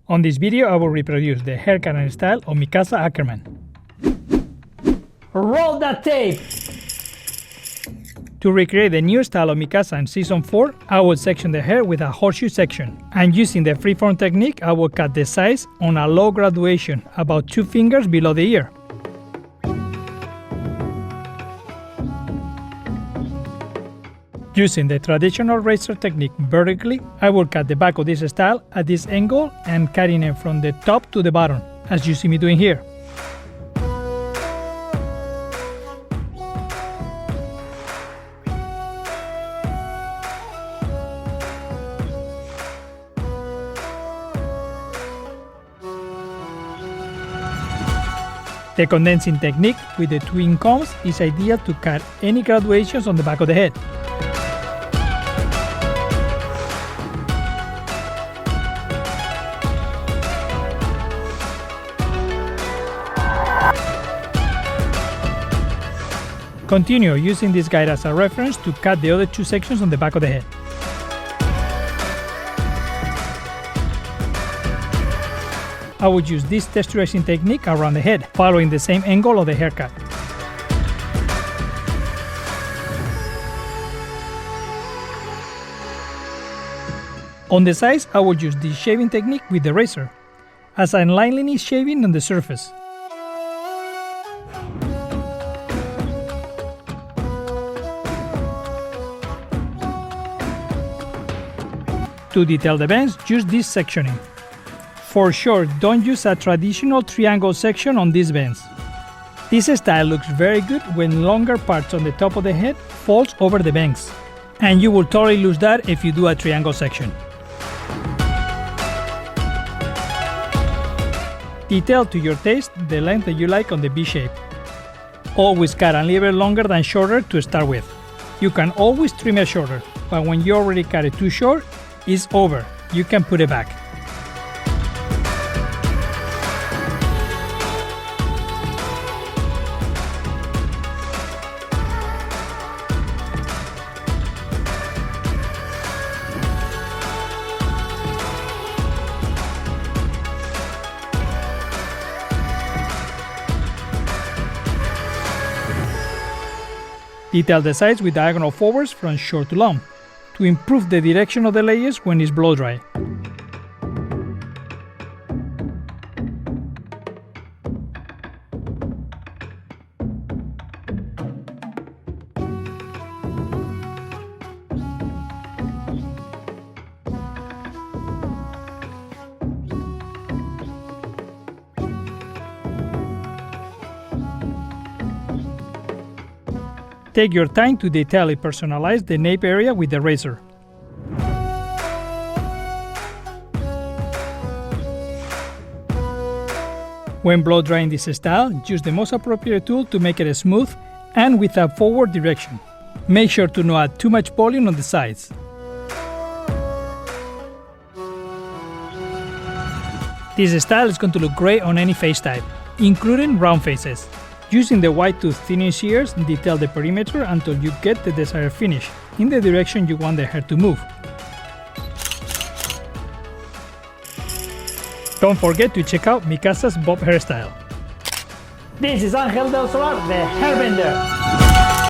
On this video, I will reproduce the haircut and style of Mikasa Ackerman. Roll that tape! To recreate the new style of Mikasa in Season 4, I will section the hair with a horseshoe section. And using the freeform technique, I will cut the sides on a low graduation, about 2 fingers below the ear. Using the traditional razor technique vertically, I will cut the back of this style at this angle and cutting it from the top to the bottom, as you see me doing here. The condensing technique with the twin combs is ideal to cut any graduations on the back of the head. Continue using this guide as a reference to cut the other 2 sections on the back of the head. I would use this texturizing technique around the head, following the same angle of the haircut. On the sides, I would use this shaving technique with the razor, as I'm lightly shaving on the surface. To detail the bangs, use this sectioning. For sure, don't use a traditional triangle section on these bangs. This style looks very good when longer parts on the top of the head falls over the bangs, and you will totally lose that if you do a triangle section. Detail to your taste the length that you like on the V shape. Always cut a little bit longer than shorter to start with. You can always trim it shorter, but when you already cut it too short, it's over. You can put it back. Detail the sides with diagonal forwards from short to long, to improve the direction of the layers when it's blow dry. Take your time to detail and personalize the nape area with the razor. When blow drying this style, use the most appropriate tool to make it smooth and with a forward direction. Make sure to not add too much volume on the sides. This style is going to look great on any face type, including round faces. Using the wide tooth thinning shears, detail the perimeter until you get the desired finish, in the direction you want the hair to move. Don't forget to check out Mikasa's Bob hairstyle. This is Angel del Solar, the hairbender.